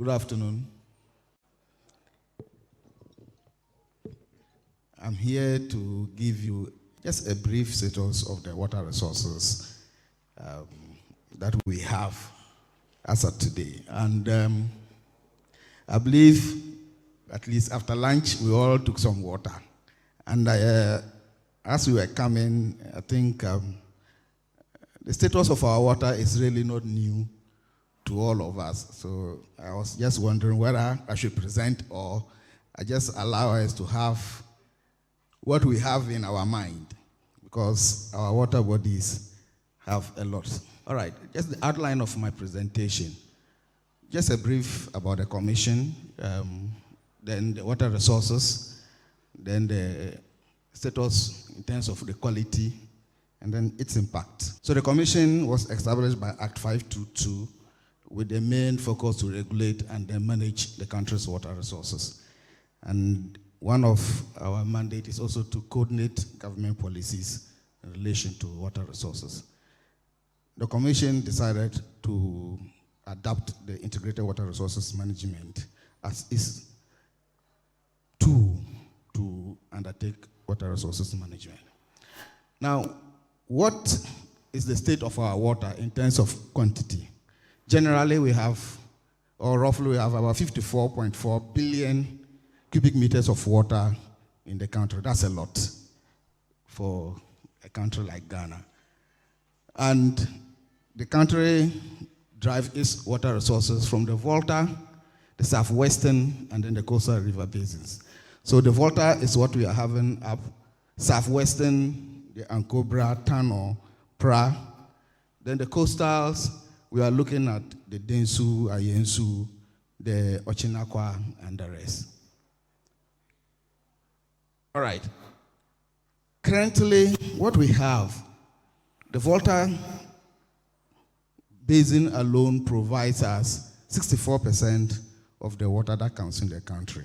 Good afternoon. I'm here to give you just a brief status of the water resources that we have as of today. And I believe, at least after lunch, we all took some water. And as we were coming, I think the status of our water is really not new to all of us. So I was just wondering whether I should present or I just allow us to have what we have in our mind, because our water bodies have a lot. All right, just the outline of my presentation. Just a brief about the commission, then the water resources, then the status in terms of the quality, and then its impact. So the commission was established by Act 522 with the main focus to regulate and then manage the country's water resources. And one of our mandates is also to coordinate government policies in relation to water resources. The commission decided to adopt the integrated water resources management as its tool to undertake water resources management. Now, what is the state of our water in terms of quantity? Generally, we have, or roughly we have about 54.4 billion cubic meters of water in the country. That's a lot for a country like Ghana. And the country drives its water resources from the Volta, the southwestern, and then the coastal river basins. So the Volta is what we are having up, southwestern, the Ankobra, Tano, Pra. Then the coastals, we are looking at the Densu, Ayensu, the Ochinakwa, and the rest. All right. Currently, what we have, the Volta basin alone provides us 64% of the water that comes in the country.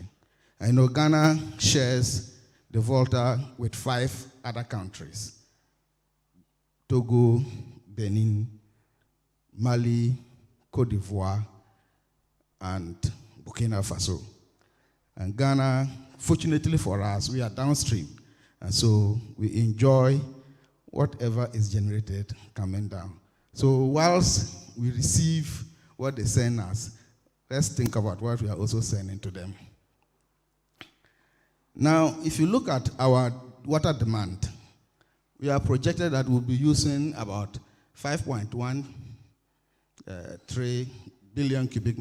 I know Ghana shares the Volta with 5 other countries: Togo, Benin, Mali, Cote d'Ivoire, and Burkina Faso. And Ghana, fortunately for us, we are downstream. And so we enjoy whatever is generated coming down. So whilst we receive what they send us, let's think about what we are also sending to them. Now, if you look at our water demand, we are projected that we'll be using about 5.1 3 billion cubic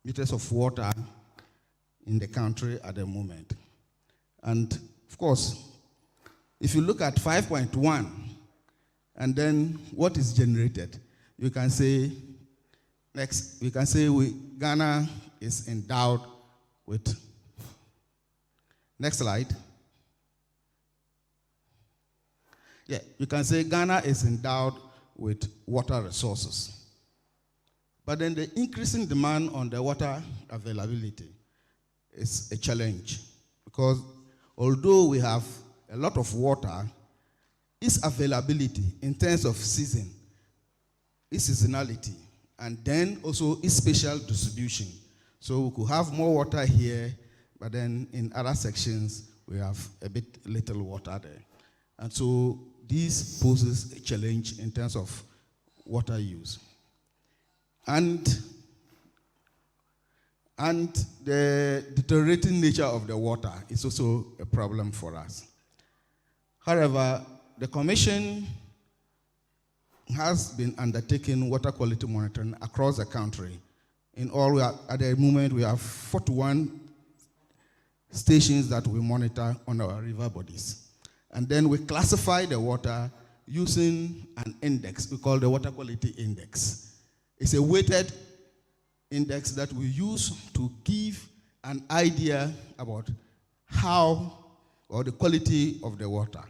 meters of water in the country at the moment. And of course, if you look at 5.1 and then what is generated, you can say, next, we can say Ghana is endowed with, next slide. Yeah, you can say Ghana is endowed with water resources. But then the increasing demand on the water availability is a challenge, because although we have a lot of water, its availability in terms of season, its seasonality, and then also its spatial distribution. So we could have more water here, but then in other sections, we have a bit little water there. And so this poses a challenge in terms of water use. And the deteriorating nature of the water is also a problem for us. However, the Commission has been undertaking water quality monitoring across the country. In all, at the moment, we have 41 stations that we monitor on our river bodies. And then we classify the water using an index we call the Water Quality Index. It's a weighted index that we use to give an idea about how, or the quality of the water.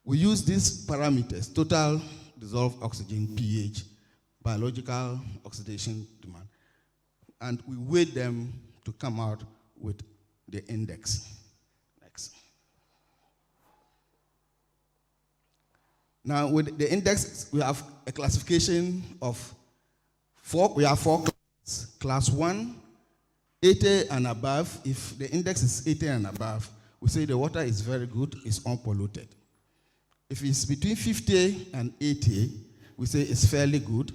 We use these parameters: total dissolved oxygen, pH, biological oxidation demand, and we weight them to come out with the index. Next. Now, with the index, we have a classification of We have 4 classes. Class 1, 80 and above. If the index is 80 and above, we say the water is very good, it's unpolluted. If it's between 50 and 80, we say it's fairly good.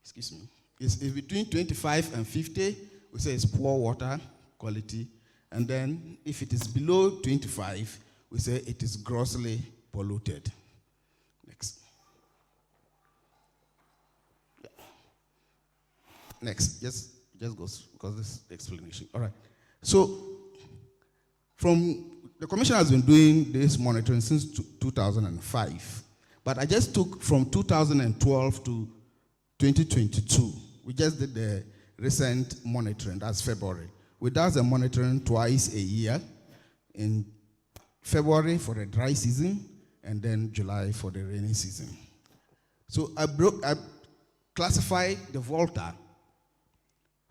Excuse me. If between 25 and 50, we say it's poor water quality. And then if it is below 25, we say it is grossly polluted. Next. Yeah. Next, just go, because this is the explanation. All right. So, the Commission has been doing this monitoring since 2005, but I just took from 2012 to 2022. We just did the recent monitoring, that's February. We do the monitoring twice a year, in February for the dry season, and then July for the rainy season. So I classified the Volta.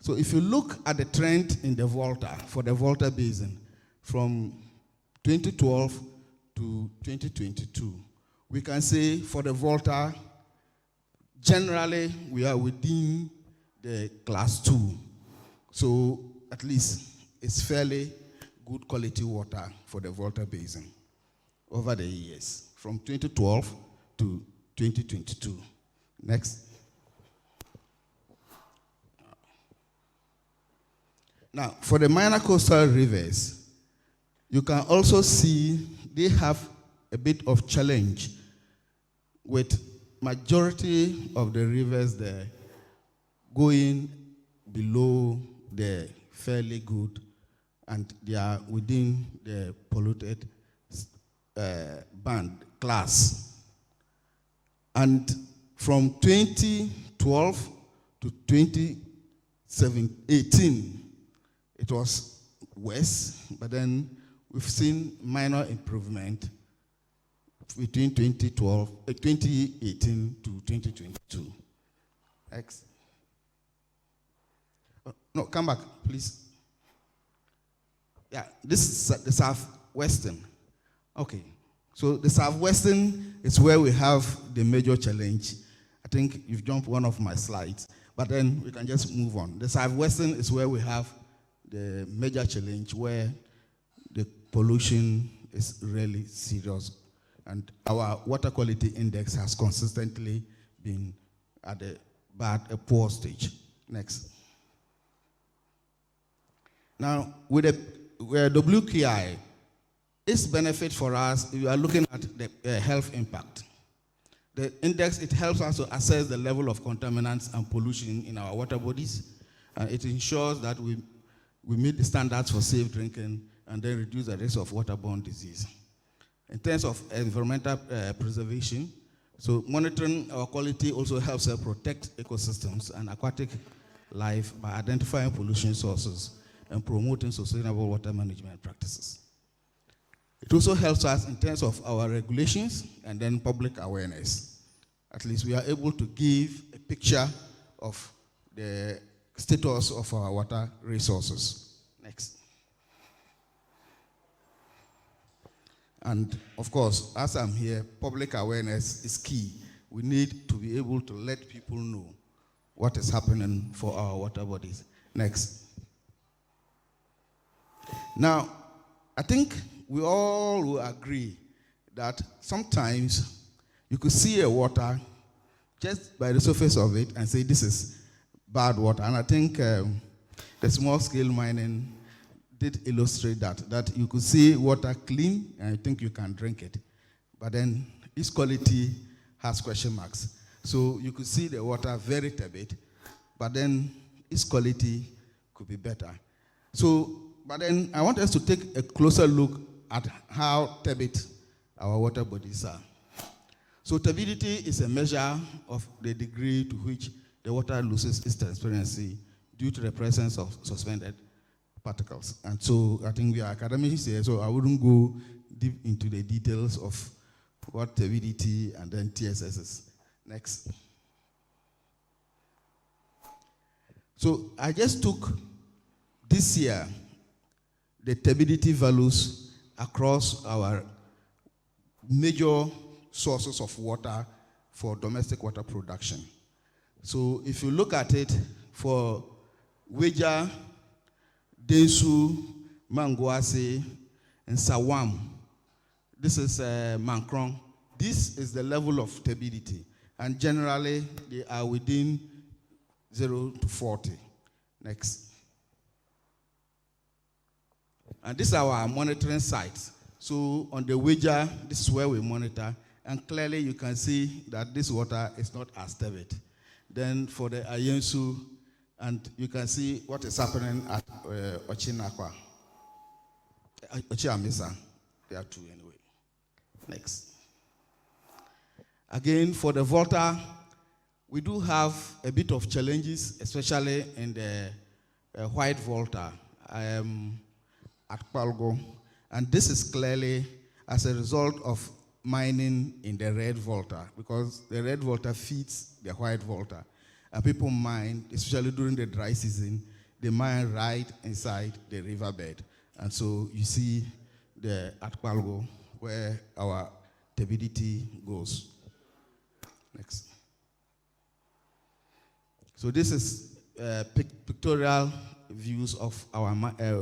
So if you look at the trend in the Volta, for the Volta Basin, from 2012 to 2022, we can say for the Volta, generally we are within the class 2. So at least it's fairly good quality water for the Volta Basin over the years, from 2012 to 2022. Next. Now, for the minor coastal rivers, you can also see they have a bit of challenge with majority of the rivers there going below the fairly good, and they are within the polluted band class. And from 2012 to 2018, it was worse, but then we've seen minor improvement between 2018 to 2022. Next. No, come back, please. Yeah, this is the Southwestern. Okay, so the Southwestern is where we have the major challenge. I think you've jumped one of my slides, but then we can just move on. The Southwestern is where we have the major challenge, where the pollution is really serious, and our water quality index has consistently been at a poor stage. Next. Now, with WQI, its benefit for us, we are looking at the health impact. The index, it helps us to assess the level of contaminants and pollution in our water bodies, and it ensures that we meet the standards for safe drinking and then reduce the risk of waterborne disease. In terms of environmental preservation, so monitoring our quality also helps us protect ecosystems and aquatic life by identifying pollution sources and promoting sustainable water management practices. It also helps us in terms of our regulations and then public awareness. At least we are able to give a picture of the status of our water resources. Next. And of course, as I'm here, public awareness is key. We need to be able to let people know what is happening for our water bodies. Next. Now, I think we all will agree that sometimes you could see a water just by the surface of it and say this is bad water. And I think the small-scale mining did illustrate that you could see water clean and you think you can drink it. But then its quality has question marks. So you could see the water very turbid, but then its quality could be better. But then I want us to take a closer look at how turbid our water bodies are. So turbidity is a measure of the degree to which the water loses its transparency due to the presence of suspended particles. And so I think we are academics here, so I wouldn't go deep into the details of what turbidity and then TSS is. Next. So I just took this year the turbidity values across our major sources of water for domestic water production. So if you look at it for Weja, Densu, Manguase, and Sawam, this is Mancron. This is the level of turbidity. And generally, they are within 0 to 40. Next. And these are our monitoring sites. So on the Weja, this is where we monitor. And clearly, you can see that this water is not as turbid. Then for the Ayensu, and you can see what is happening at Ochinakwa. Ochiamisa. There are two anyway. Next. Again, for the Volta, we do have a bit of challenges, especially in the white Volta at Palgo. And this is clearly as a result of mining in the red Volta, because the red Volta feeds the white Volta. And people mine, especially during the dry season, they mine right inside the riverbed. And so you see the Atpalgo where our turbidity goes. Next. So this is pictorial views of our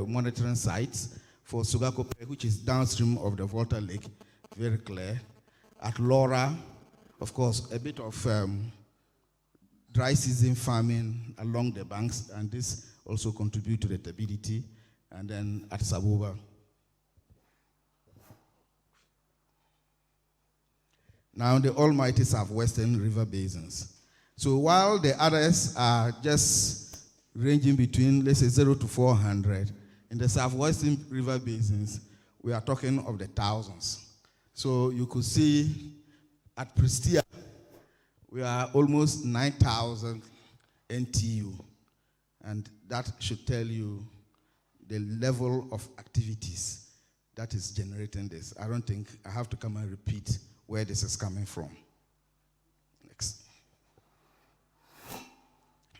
monitoring sites for Sugakope, which is downstream of the Volta Lake, very clear. At Laura, of course, a bit of dry season farming along the banks, and this also contributes to the turbidity. And then at Sabuba. Now the almighty southwestern river basins. So while the others are just ranging between, let's say, 0 to 400, in the southwestern river basins, we are talking of the thousands. So you could see at Prestia, we are almost 9,000 NTU. And that should tell you the level of activities that is generating this. I don't think I have to come and repeat where this is coming from. Next.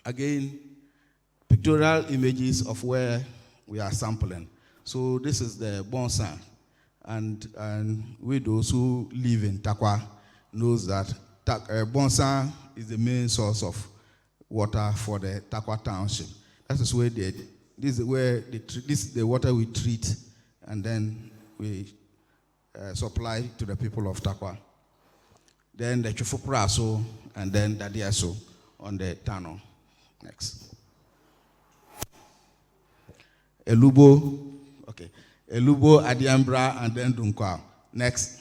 Again, pictorial images of where we are sampling. So this is the Bonsan. And we those who live in Takwa knows that Bonsan is the main source of water for the Takwa township. That is where this is the water we treat, and then we supply to the people of Takwa. Then the Chufupraso, and then the Diaso on the Tano. Next. Elubo, okay. Elubo, Adiambra, and then Dunkwa. Next.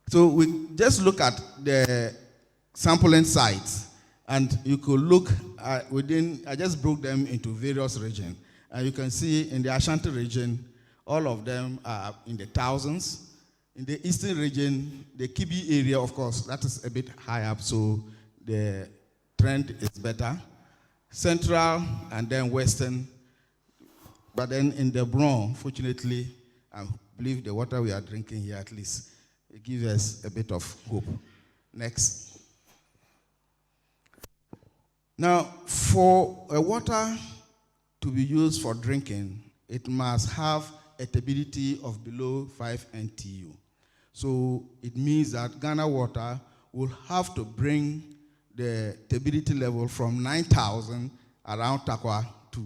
So we just look at the sampling sites, and you could look at within, I just broke them into various regions. And you can see in the Ashanti region, all of them are in the thousands. In the eastern region, the Kibi area, of course, that is a bit high up, so the trend is better. Central and then western. But then in the Bron, fortunately, I believe the water we are drinking here at least, it gives us a bit of hope. Next. Now, for water to be used for drinking, it must have a turbidity of below 5 NTU. So it means that Ghana Water will have to bring the turbidity level from 9,000 around Takwa to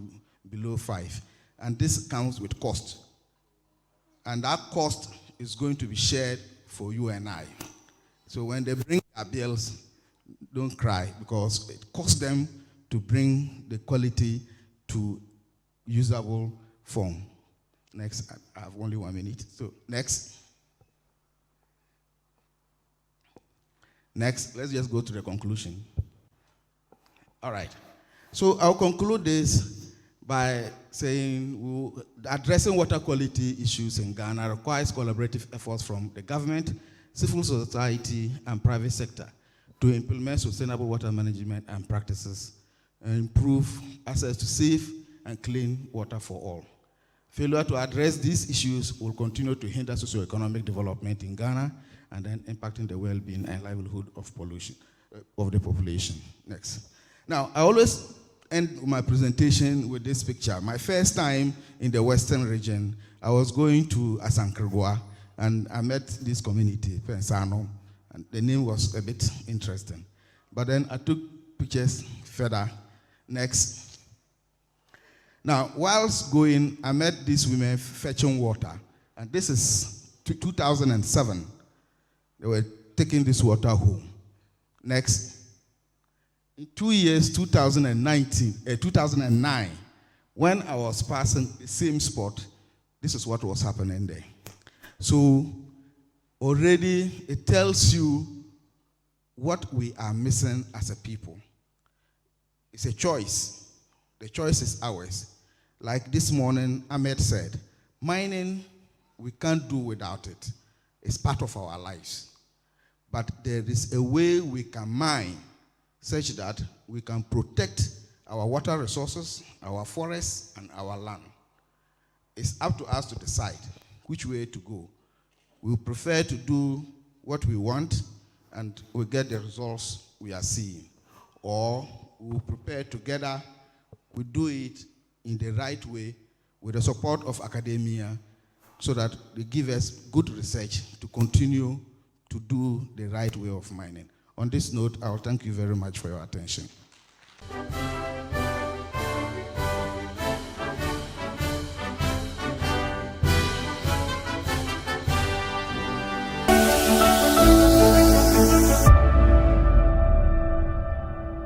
below 5. And this comes with cost. And that cost is going to be shared for UNI. So when they bring their bills, don't cry, because it costs them to bring the quality to usable form. Next, I have only 1 minute. So next. Next, let's just go to the conclusion. All right. So I'll conclude this by saying addressing water quality issues in Ghana requires collaborative efforts from the government, civil society, and private sector to implement sustainable water management and practices and improve access to safe and clean water for all. Failure to address these issues will continue to hinder socioeconomic development in Ghana and then impacting the well-being and livelihood of the population. Next. Now, I always end my presentation with this picture. My first time in the Western region, I was going to Asankragwa, and I met this community, Pensano, And the name was a bit interesting. But then I took pictures further. Next. Now, whilst going, I met these women fetching water. And this is 2007. They were taking this water home. Next. In 2 years, 2009, when I was passing the same spot, this is what was happening there. So already it tells you what we are missing as a people. It's a choice. The choice is ours. Like this morning, Ahmed said, mining, we can't do without it. It's part of our lives. But there is a way we can mine such that we can protect our water resources, our forests, and our land. It's up to us to decide which way to go. We prefer to do what we want and we get the results we are seeing. Or we prepare together, we do it in the right way with the support of academia so that they give us good research to continue to do the right way of mining. On this note, I will thank you very much for your attention.